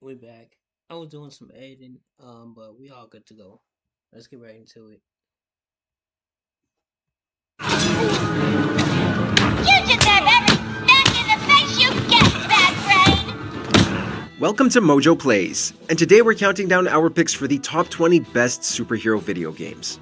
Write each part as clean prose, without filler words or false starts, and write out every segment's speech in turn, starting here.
We back. I was doing some editing, but we all good to go. Let's get right into it. You deserve every smack in the face you get, bad brain! Welcome to Mojo Plays, and today we're counting down our picks for the top 20 best superhero video games.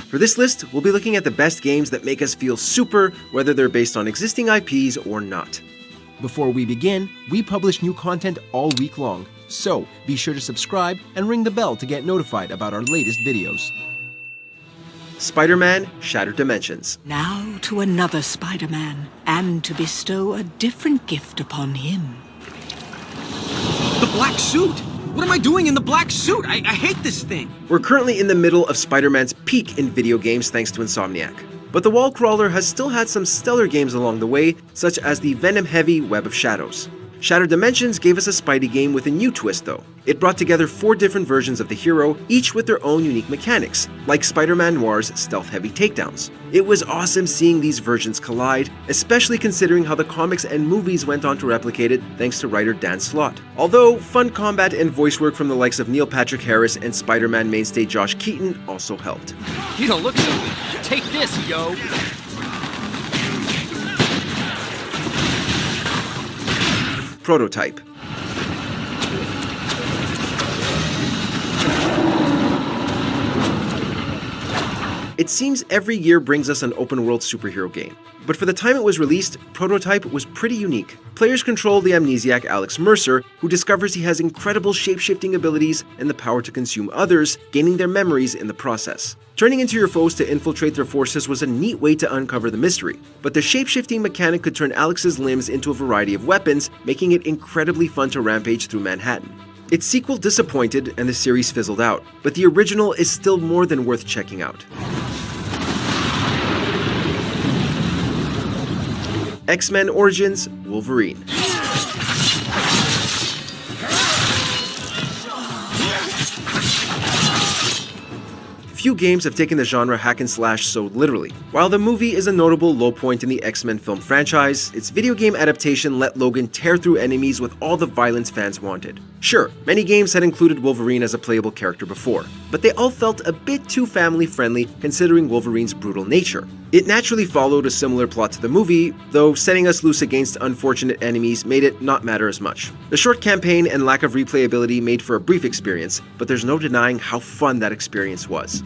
For this list, we'll be looking at the best games that make us feel super, whether they're based on existing IPs or not. Before we begin, we publish new content all week long, so be sure to subscribe and ring the bell to get notified about our latest videos. Spider-Man Shattered Dimensions. Now to another Spider-Man, and to bestow a different gift upon him. The black suit! What am I doing in the black suit? I hate this thing! We're currently in the middle of Spider-Man's peak in video games thanks to Insomniac. But the wall crawler has still had some stellar games along the way, such as the Venom-heavy Web of Shadows. Shattered Dimensions gave us a Spidey game with a new twist though. It brought together 4 different versions of the hero, each with their own unique mechanics, like Spider-Man Noir's stealth-heavy takedowns. It was awesome seeing these versions collide, especially considering how the comics and movies went on to replicate it thanks to writer Dan Slott. Although, fun combat and voice work from the likes of Neil Patrick Harris and Spider-Man mainstay Josh Keaton also helped. You don't look so good. Take this, yo! Prototype. It seems every year brings us an open-world superhero game, but for the time it was released, Prototype was pretty unique. Players control the amnesiac Alex Mercer, who discovers he has incredible shape-shifting abilities and the power to consume others, gaining their memories in the process. Turning into your foes to infiltrate their forces was a neat way to uncover the mystery, but the shape-shifting mechanic could turn Alex's limbs into a variety of weapons, making it incredibly fun to rampage through Manhattan. Its sequel disappointed and the series fizzled out, but the original is still more than worth checking out. X-Men Origins Wolverine. Few games have taken the genre hack and slash so literally. While the movie is a notable low point in the X-Men film franchise, its video game adaptation let Logan tear through enemies with all the violence fans wanted. Sure, many games had included Wolverine as a playable character before, but they all felt a bit too family-friendly considering Wolverine's brutal nature. It naturally followed a similar plot to the movie, though setting us loose against unfortunate enemies made it not matter as much. The short campaign and lack of replayability made for a brief experience, but there's no denying how fun that experience was.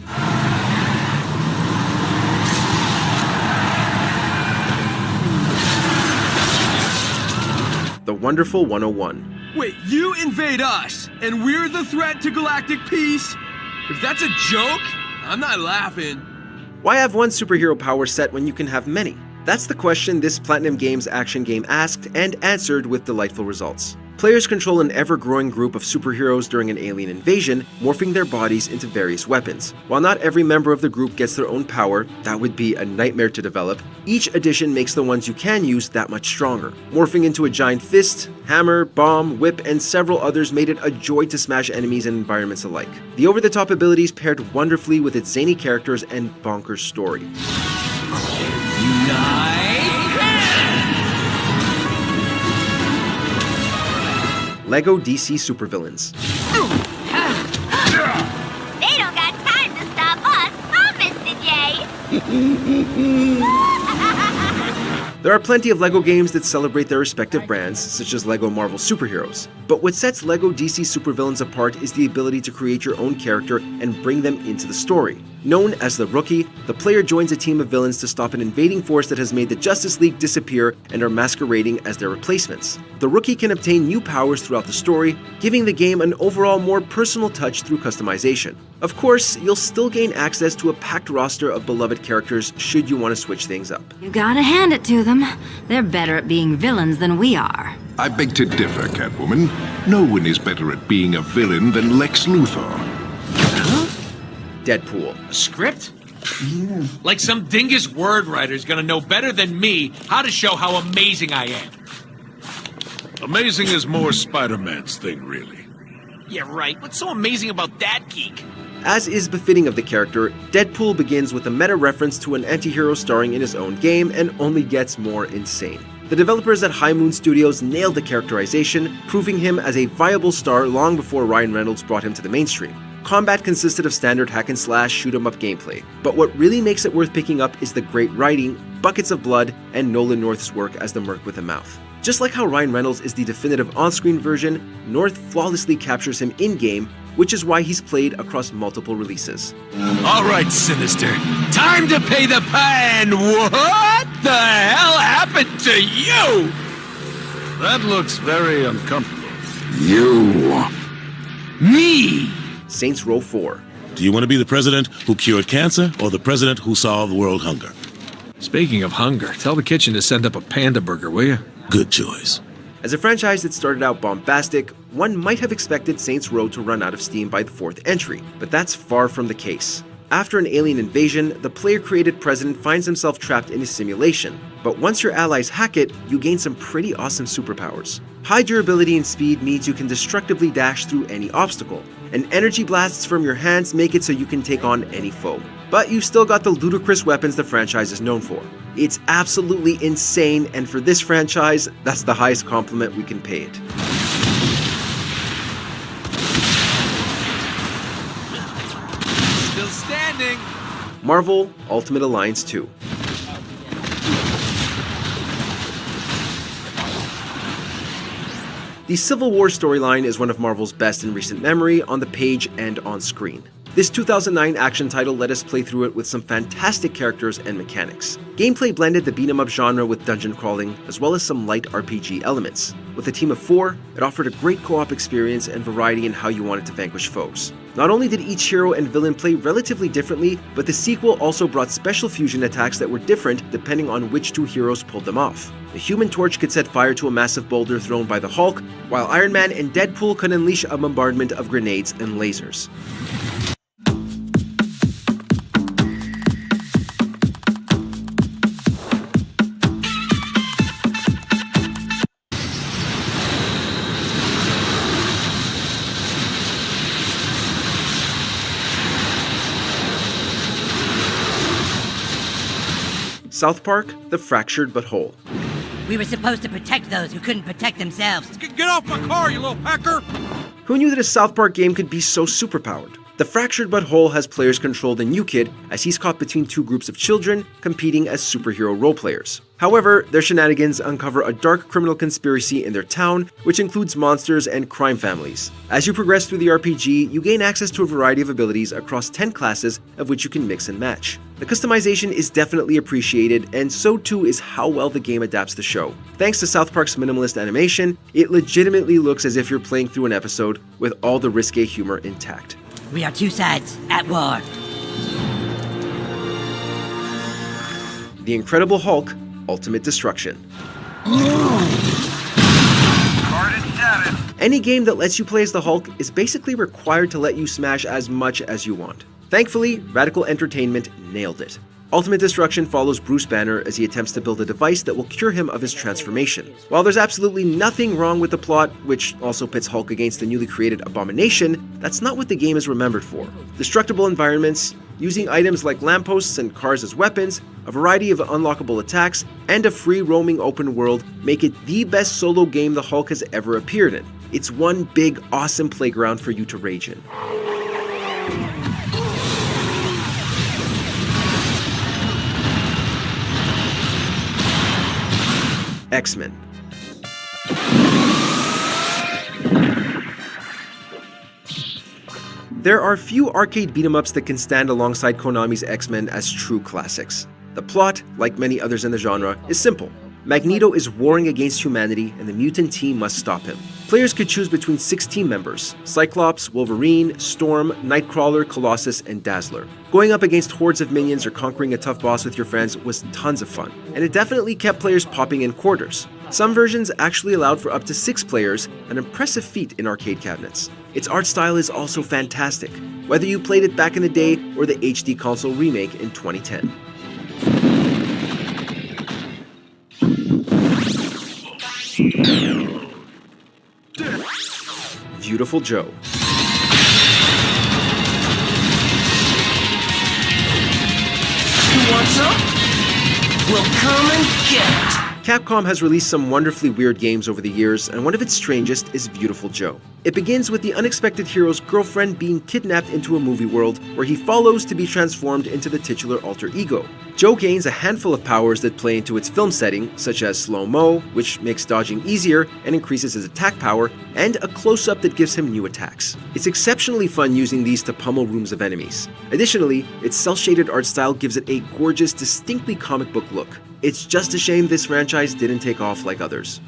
The Wonderful 101. Wait, you invade us, and we're the threat to galactic peace? If that's a joke, I'm not laughing. Why have one superhero power set when you can have many? That's the question this Platinum Games action game asked and answered with delightful results. Players control an ever-growing group of superheroes during an alien invasion, morphing their bodies into various weapons. While not every member of the group gets their own power, that would be a nightmare to develop, each addition makes the ones you can use that much stronger. Morphing into a giant fist, hammer, bomb, whip, and several others made it a joy to smash enemies and environments alike. The over-the-top abilities paired wonderfully with its zany characters and bonkers story. LEGO DC Supervillains. They don't got time to stop us, huh, Mr. J? There are plenty of LEGO games that celebrate their respective brands, such as LEGO Marvel Superheroes. But what sets LEGO DC Supervillains apart is the ability to create your own character and bring them into the story. Known as the Rookie, the player joins a team of villains to stop an invading force that has made the Justice League disappear and are masquerading as their replacements. The Rookie can obtain new powers throughout the story, giving the game an overall more personal touch through customization. Of course, you'll still gain access to a packed roster of beloved characters should you want to switch things up. You gotta hand it to them. They're better at being villains than we are. I beg to differ, Catwoman. No one is better at being a villain than Lex Luthor. Deadpool. A script? Like some dingus word writer's gonna know better than me how to show how amazing I am. Amazing is more Spider-Man's thing, really. Yeah, right. What's so amazing about that geek? As is befitting of the character, Deadpool begins with a meta reference to an anti-hero starring in his own game and only gets more insane. The developers at High Moon Studios nailed the characterization, proving him as a viable star long before Ryan Reynolds brought him to the mainstream. Combat consisted of standard hack-and-slash shoot-'em-up gameplay, but what really makes it worth picking up is the great writing, buckets of blood, and Nolan North's work as the Merc with a Mouth. Just like how Ryan Reynolds is the definitive on-screen version, North flawlessly captures him in-game, which is why he's played across multiple releases. All right, Sinister. Time to pay the pen. What the hell happened to you? That looks very uncomfortable. Me. Saints Row 4. Do you want to be the president who cured cancer or the president who solved world hunger? Speaking of hunger, tell the kitchen to send up a panda burger, will you? Good choice. As a franchise that started out bombastic, one might have expected Saints Row to run out of steam by the 4th entry, but that's far from the case. After an alien invasion, the player-created president finds himself trapped in a simulation, but once your allies hack it, you gain some pretty awesome superpowers. High durability and speed means you can destructively dash through any obstacle, and energy blasts from your hands make it so you can take on any foe. But you've still got the ludicrous weapons the franchise is known for. It's absolutely insane, and for this franchise, that's the highest compliment we can pay it. Still standing. Marvel Ultimate Alliance 2. The Civil War storyline is one of Marvel's best in recent memory, on the page and on screen. This 2009 action title let us play through it with some fantastic characters and mechanics. Gameplay blended the beat-em-up genre with dungeon crawling, as well as some light RPG elements. With a team of 4, it offered a great co-op experience and variety in how you wanted to vanquish foes. Not only did each hero and villain play relatively differently, but the sequel also brought special fusion attacks that were different depending on which 2 heroes pulled them off. The Human Torch could set fire to a massive boulder thrown by the Hulk, while Iron Man and Deadpool could unleash a bombardment of grenades and lasers. South Park: The Fractured But Whole. We were supposed to protect those who couldn't protect themselves. Get off my car, you little pecker! Who knew that a South Park game could be so superpowered? The Fractured But Whole has players control the new kid as he's caught between 2 groups of children competing as superhero roleplayers. However, their shenanigans uncover a dark criminal conspiracy in their town, which includes monsters and crime families. As you progress through the RPG, you gain access to a variety of abilities across 10 classes, of which you can mix and match. The customization is definitely appreciated, and so too is how well the game adapts the show. Thanks to South Park's minimalist animation, it legitimately looks as if you're playing through an episode with all the risque humor intact. We are 2 sides at war. The Incredible Hulk: Ultimate Destruction. Any game that lets you play as the Hulk is basically required to let you smash as much as you want. Thankfully, Radical Entertainment nailed it. Ultimate Destruction follows Bruce Banner as he attempts to build a device that will cure him of his transformation. While there's absolutely nothing wrong with the plot, which also pits Hulk against the newly created Abomination, that's not what the game is remembered for. Destructible environments, using items like lampposts and cars as weapons, a variety of unlockable attacks, and a free-roaming open world make it the best solo game the Hulk has ever appeared in. It's one big, awesome playground for you to rage in. X-Men. There are few arcade beat-em-ups that can stand alongside Konami's X-Men as true classics. The plot, like many others in the genre, is simple. Magneto is warring against humanity, and the mutant team must stop him. Players could choose between 6 team members: Cyclops, Wolverine, Storm, Nightcrawler, Colossus, and Dazzler. Going up against hordes of minions or conquering a tough boss with your friends was tons of fun, and it definitely kept players popping in quarters. Some versions actually allowed for up to 6 players, an impressive feat in arcade cabinets. Its art style is also fantastic, whether you played it back in the day or the HD console remake in 2010. Viewtiful Joe. some? We'll come and get it. Capcom has released some wonderfully weird games over the years, and one of its strangest is Viewtiful Joe. It begins with the unexpected hero's girlfriend being kidnapped into a movie world where he follows to be transformed into the titular alter ego. Joe gains a handful of powers that play into its film setting, such as slow-mo, which makes dodging easier and increases his attack power, and a close-up that gives him new attacks. It's exceptionally fun using these to pummel rooms of enemies. Additionally, its cel-shaded art style gives it a gorgeous, distinctly comic book look. It's just a shame this franchise didn't take off like others.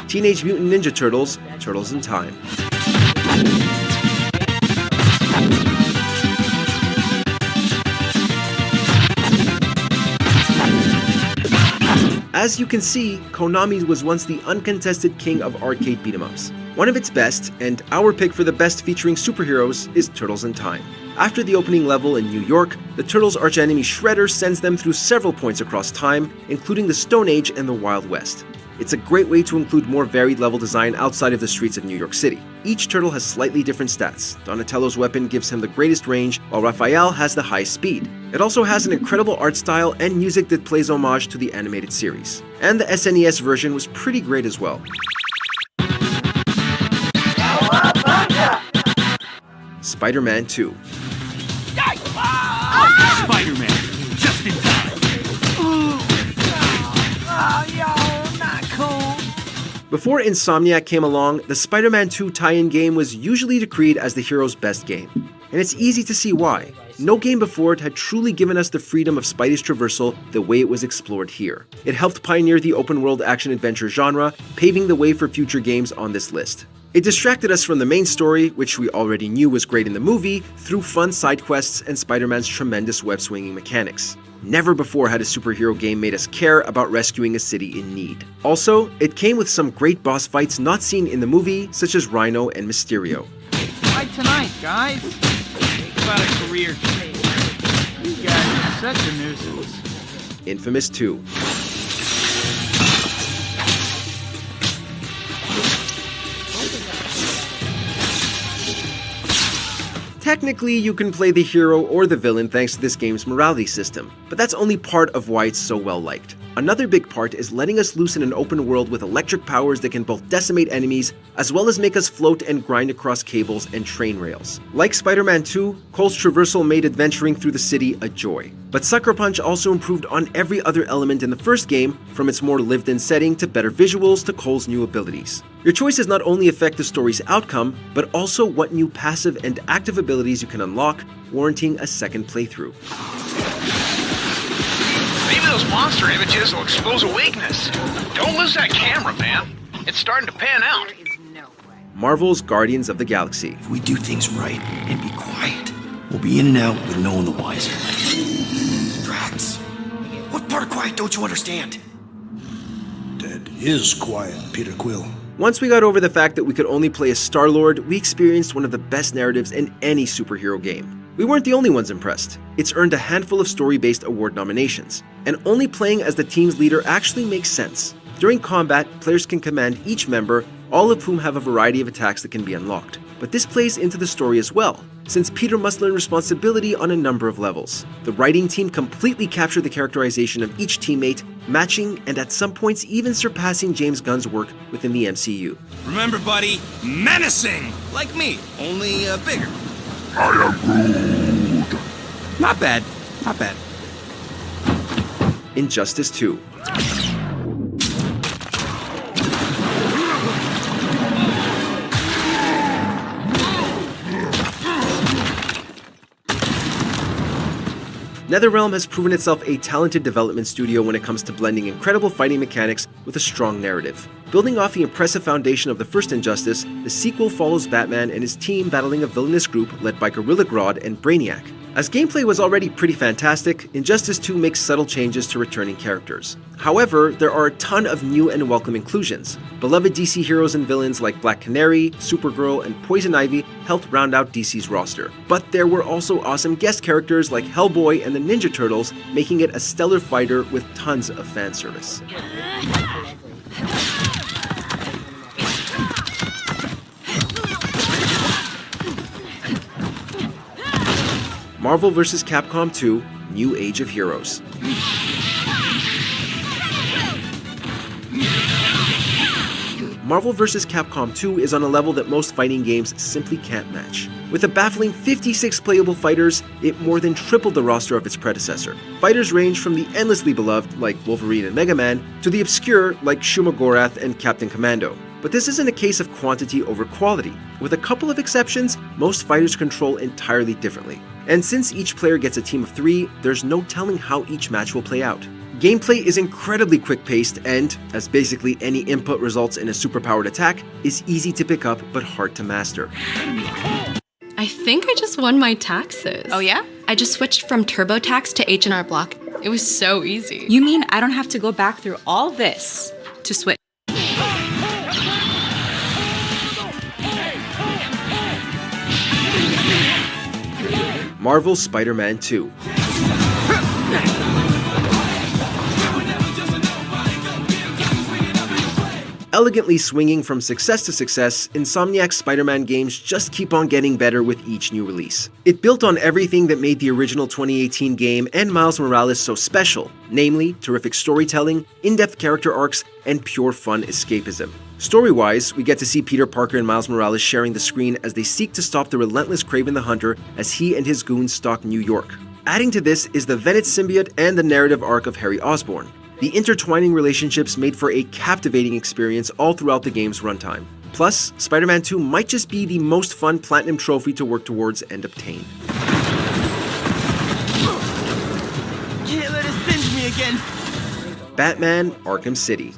Teenage Mutant Ninja Turtles, Turtles in Time. As you can see, Konami was once the uncontested king of arcade beat-em-ups. One of its best, and our pick for the best featuring superheroes, is Turtles in Time. After the opening level in New York, the Turtles' archenemy Shredder sends them through several points across time, including the Stone Age and the Wild West. It's a great way to include more varied level design outside of the streets of New York City. Each turtle has slightly different stats. Donatello's weapon gives him the greatest range, while Raphael has the highest speed. It also has an incredible art style and music that plays homage to the animated series. And the SNES version was pretty great as well. Spider-Man 2. Spider-Man, just in time. Before Insomniac came along, the Spider-Man 2 tie-in game was usually decreed as the hero's best game. And it's easy to see why. No game before it had truly given us the freedom of Spidey's traversal the way it was explored here. It helped pioneer the open-world action-adventure genre, paving the way for future games on this list. It distracted us from the main story, which we already knew was great in the movie, through fun side quests and Spider-Man's tremendous web-swinging mechanics. Never before had a superhero game made us care about rescuing a city in need. Also, it came with some great boss fights not seen in the movie, such as Rhino and Mysterio. Fight tonight, guys. Think about a career change. You guys are such a nuisance. Infamous 2. Technically, you can play the hero or the villain thanks to this game's morality system, but that's only part of why it's so well liked. Another big part is letting us loose in an open world with electric powers that can both decimate enemies, as well as make us float and grind across cables and train rails. Like Spider-Man 2, Cole's traversal made adventuring through the city a joy. But Sucker Punch also improved on every other element in the first game, from its more lived-in setting to better visuals to Cole's new abilities. Your choices not only affect the story's outcome, but also what new passive and active abilities you can unlock, warranting a second playthrough. Maybe those monster images will expose a weakness. Don't lose that camera, man. It's starting to pan out. Marvel's Guardians of the Galaxy. If we do things right and be quiet, we'll be in and out with no one the wiser. Drax, what part of quiet don't you understand? That is quiet, Peter Quill. Once we got over the fact that we could only play as Star-Lord, we experienced one of the best narratives in any superhero game. We weren't the only ones impressed. It's earned a handful of story-based award nominations, and only playing as the team's leader actually makes sense. During combat, players can command each member, all of whom have a variety of attacks that can be unlocked. But this plays into the story as well, since Peter must learn responsibility on a number of levels. The writing team completely captured the characterization of each teammate, matching and at some points even surpassing James Gunn's work within the MCU. Remember, buddy, menacing! Like me, only bigger. I am Groot. Not bad, not bad. Injustice 2. NetherRealm has proven itself a talented development studio when it comes to blending incredible fighting mechanics with a strong narrative. Building off the impressive foundation of the first Injustice, the sequel follows Batman and his team battling a villainous group led by Gorilla Grodd and Brainiac. As gameplay was already pretty fantastic, Injustice 2 makes subtle changes to returning characters. However, there are a ton of new and welcome inclusions. Beloved DC heroes and villains like Black Canary, Supergirl, and Poison Ivy helped round out DC's roster. But there were also awesome guest characters like Hellboy and the Ninja Turtles, making it a stellar fighter with tons of fan service. Marvel vs. Capcom 2: New Age of Heroes. Marvel vs. Capcom 2 is on a level that most fighting games simply can't match. With a baffling 56 playable fighters, it more than tripled the roster of its predecessor. Fighters range from the endlessly beloved, like Wolverine and Mega Man, to the obscure, like Shuma Gorath and Captain Commando. But this isn't a case of quantity over quality. With a couple of exceptions, most fighters control entirely differently. And since each player gets a team of 3, there's no telling how each match will play out. Gameplay is incredibly quick-paced and, as basically any input results in a superpowered attack, is easy to pick up but hard to master. I think I just won my taxes. Oh yeah? I just switched from TurboTax to H&R Block. It was so easy. You mean I don't have to go back through all this to switch? Marvel's Spider-Man 2. Elegantly swinging from success to success, Insomniac's Spider-Man games just keep on getting better with each new release. It built on everything that made the original 2018 game and Miles Morales so special, namely terrific storytelling, in-depth character arcs, and pure fun escapism. Story-wise, we get to see Peter Parker and Miles Morales sharing the screen as they seek to stop the relentless Kraven the Hunter as he and his goons stalk New York. Adding to this is the Venom symbiote and the narrative arc of Harry Osborn. The intertwining relationships made for a captivating experience all throughout the game's runtime. Plus, Spider-Man 2 might just be the most fun Platinum trophy to work towards and obtain. Can't let us binge me again. Batman: Arkham City.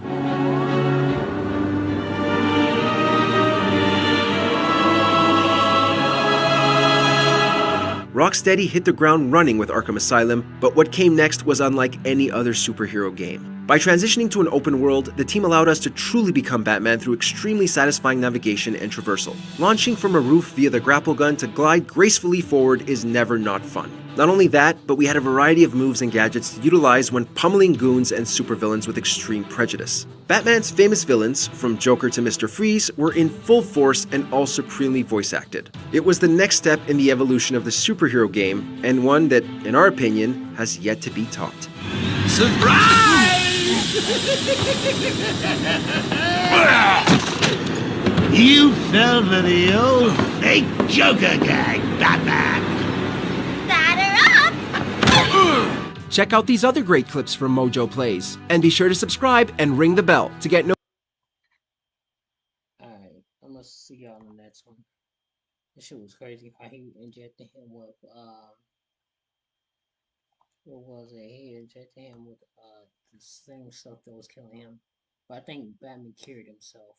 Rocksteady hit the ground running with Arkham Asylum, but what came next was unlike any other superhero game. By transitioning to an open world, the team allowed us to truly become Batman through extremely satisfying navigation and traversal. Launching from a roof via the grapple gun to glide gracefully forward is never not fun. Not only that, but we had a variety of moves and gadgets to utilize when pummeling goons and supervillains with extreme prejudice. Batman's famous villains, from Joker to Mr. Freeze, were in full force and all supremely voice acted. It was the next step in the evolution of the superhero game, and one that, in our opinion, has yet to be topped. Surprise! You fell for the old fake Joker gag, Batman! Check out these other great clips from Mojo Plays, and be sure to subscribe and ring the bell to get Alright, I'm gonna see y'all in the next one. This shit was crazy how he injected him with, what was it? He injected him with, the same stuff that was killing him. But I think Batman cured himself.